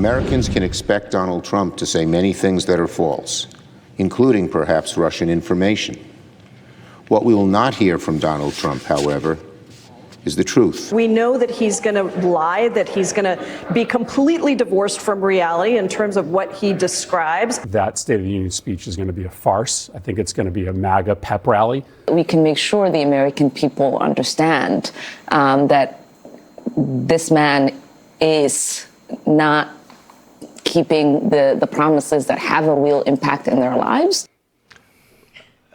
Americans can expect Donald Trump to say many things that are false, including perhaps Russian information. What we will not hear from Donald Trump, however, is the truth. We know that he's going to lie, that he's going to be completely divorced from reality in terms of what he describes. That State of the Union speech is going to be a farce. I think it's going to be a MAGA pep rally. We can make sure the American people understand that this man is not keeping the promises that have a real impact in their lives.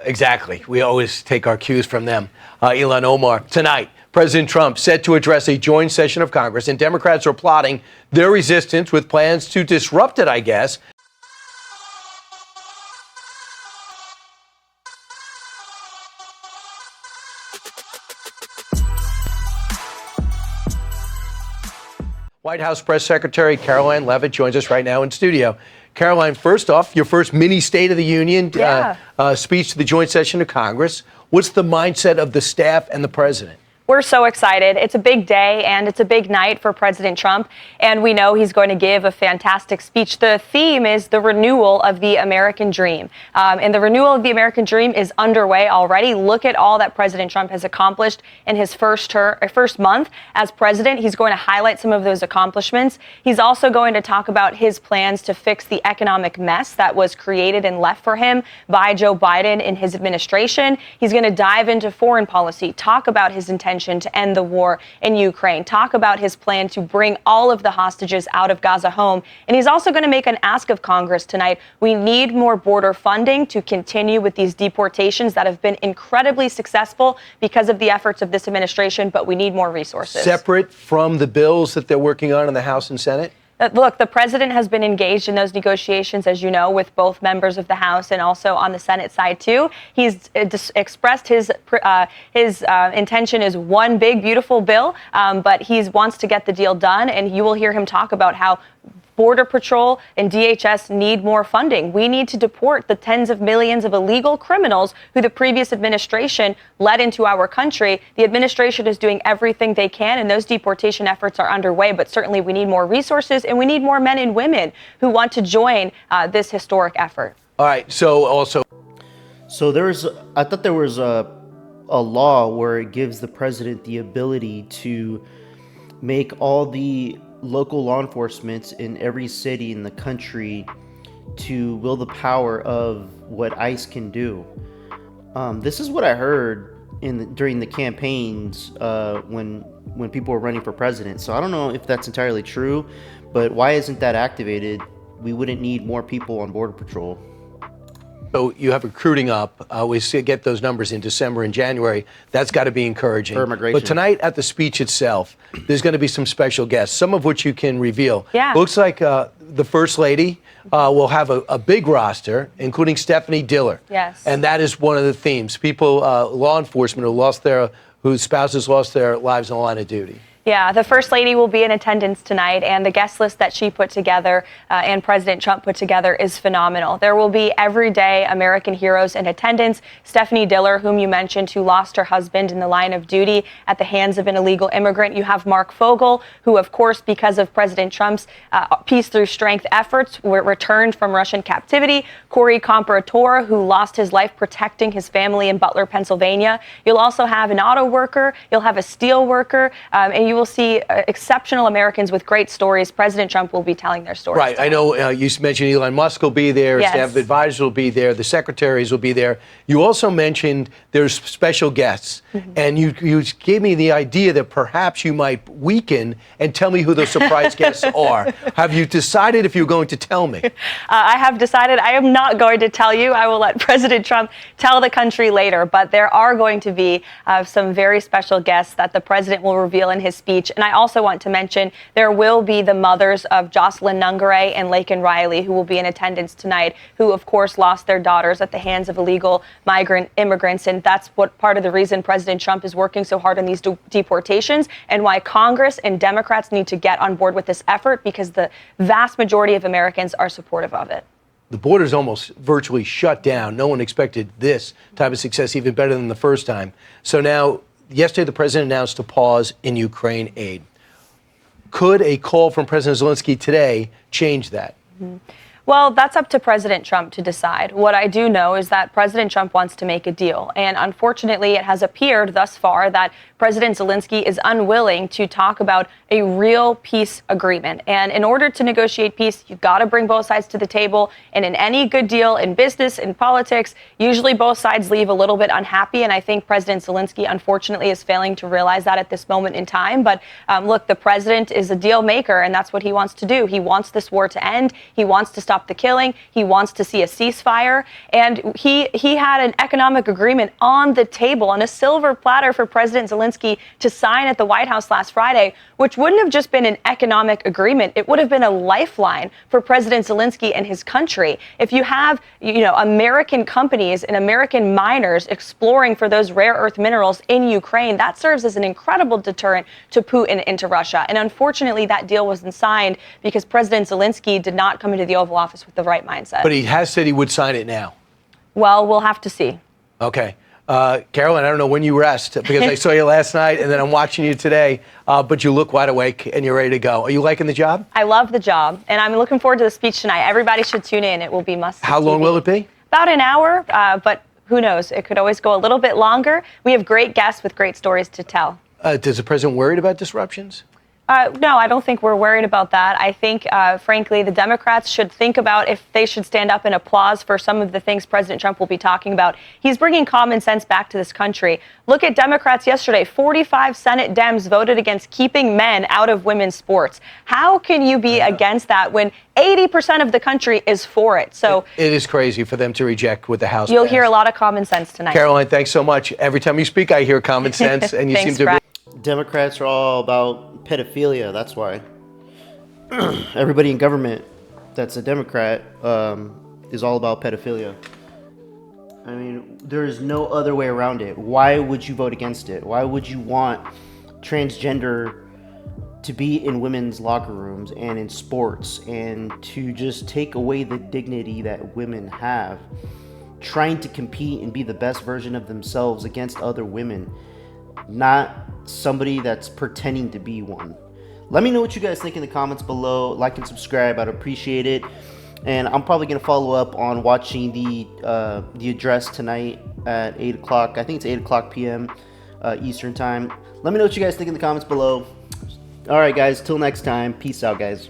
Exactly. We always take our cues from them. Ilhan Omar, tonight, President Trump set to address a joint session of Congress, and Democrats are plotting their resistance with plans to disrupt it, I guess. White House Press Secretary Karoline Leavitt joins us right now in studio. Caroline, first off, your first mini State of the Union speech to the joint session of Congress. What's the mindset of the staff and the president? We're so excited. It's a big day and it's a big night for President Trump, and we know he's going to give a fantastic speech. The theme is the renewal of the American dream, and the renewal of the American dream is underway already. Look at all that President Trump has accomplished in his first month as president. He's going to highlight some of those accomplishments. He's also going to talk about his plans to fix the economic mess that was created and left for him by Joe Biden in his administration. He's going to dive into foreign policy, talk about his intention to end the war in Ukraine, talk about his plan to bring all of the hostages out of Gaza home. And he's also going to make an ask of Congress tonight. We need more border funding to continue with these deportations that have been incredibly successful because of the efforts of this administration, but we need more resources. Separate from the bills that they're working on in the House and Senate? Look, the president has been engaged in those negotiations, as you know, with both members of the House and also on the Senate side, too. He's expressed his intention is one big, beautiful bill, but he wants to get the deal done. And you will hear him talk about how Border Patrol and DHS need more funding. We need to deport the tens of millions of illegal criminals who the previous administration led into our country. The administration is doing everything they can, and those deportation efforts are underway. But certainly we need more resources, and we need more men and women who want to join this historic effort. All right. So I thought there was a law where it gives the president the ability to make all the local law enforcement in every city in the country to wield the power of what ICE can do. This is what I heard during the campaigns when people were running for president. So I don't know if that's entirely true, but why isn't that activated? We wouldn't need more people on Border Patrol. So you have recruiting up. We get those numbers in December and January. That's got to be encouraging. For immigration. But tonight at the speech itself, there's going to be some special guests, some of which you can reveal. Yeah. Looks like the First Lady will have a big roster, including Stephanie Diller. Yes. And that is one of the themes. People, law enforcement whose spouses lost their lives in the line of duty. Yeah, the First Lady will be in attendance tonight, and the guest list that she put together and President Trump put together is phenomenal. There will be everyday American heroes in attendance. Stephanie Diller, whom you mentioned, who lost her husband in the line of duty at the hands of an illegal immigrant. You have Mark Fogel, who, of course, because of President Trump's Peace Through Strength efforts, returned from Russian captivity. Corey Comparator, who lost his life protecting his family in Butler, Pennsylvania. You'll also have an auto worker. You'll have a steel worker, and you will see exceptional Americans with great stories. President Trump will be telling their stories. Right. I know you mentioned Elon Musk will be there. Yes. Staff advisors will be there. The secretaries will be there. You also mentioned there's special guests. Mm-hmm. And you gave me the idea that perhaps you might weaken and tell me who those surprise guests are. Have you decided if you're going to tell me? I have decided I am not going to tell you. I will let President Trump tell the country later. But there are going to be some very special guests that the president will reveal in his speech. And I also want to mention there will be the mothers of Jocelyn Nungare and Laken Riley, who will be in attendance tonight, who, of course, lost their daughters at the hands of illegal migrant immigrants. And that's what part of the reason President Trump is working so hard on these deportations, and why Congress and Democrats need to get on board with this effort, because the vast majority of Americans are supportive of it. The border's almost virtually shut down. No one expected this type of success, even better than the first time. So now, yesterday, the president announced a pause in Ukraine aid. Could a call from President Zelensky today change that? Well, that's up to President Trump to decide. What I do know is that President Trump wants to make a deal. And unfortunately, it has appeared thus far that President Zelensky is unwilling to talk about a real peace agreement. And in order to negotiate peace, you've got to bring both sides to the table. And in any good deal, in business, in politics, usually both sides leave a little bit unhappy. And I think President Zelensky, unfortunately, is failing to realize that at this moment in time. But look, the president is a deal maker, and that's what he wants to do. He wants this war to end. He wants to stop the killing. He wants to see a ceasefire. And he had an economic agreement on the table, on a silver platter for President Zelensky to sign at the White House last Friday, which wouldn't have just been an economic agreement. It would have been a lifeline for President Zelensky and his country. If you have, American companies and American miners exploring for those rare earth minerals in Ukraine, that serves as an incredible deterrent to Putin and to Russia. And unfortunately, that deal wasn't signed because President Zelensky did not come into the Oval Office with the right mindset. But he has said he would sign it now. Well, we'll have to see. Okay. Carolyn, I don't know when you rest because I saw you last night and then I'm watching you today, but you look wide awake and you're ready to go. Are you liking the job? I love the job, and I'm looking forward to the speech tonight. Everybody should tune in. It will be must-see How long TV. will it be? About an hour, but who knows? It could always go a little bit longer. We have great guests with great stories to tell. Does the president worried about disruptions? No, I don't think we're worried about that. I think, frankly, the Democrats should think about if they should stand up and applause for some of the things President Trump will be talking about. He's bringing common sense back to this country. Look at Democrats yesterday. 45 Senate Dems voted against keeping men out of women's sports. How can you be against that when 80% of the country is for it? So it is crazy for them to reject what the House you'll passed. hear a lot of common sense tonight. Caroline, thanks so much. Every time you speak, I hear common sense, and you Thanks, seem to. Brad. Democrats are all about pedophilia. That's why. Everybody in government that's a Democrat is all about pedophilia. I mean, there is no other way around it. Why would you vote against it? Why would you want transgender to be in women's locker rooms and in sports and to just take away the dignity that women have, trying to compete and be the best version of themselves against other women, not somebody that's pretending to be one? Let me know what you guys think in the comments below. Like and subscribe. I'd appreciate it. And I'm probably going to follow up on watching the address tonight at 8 o'clock. I think it's 8 o'clock p.m. Eastern time. Let me know what you guys think in the comments below. All right, guys. Till next time. Peace out, guys.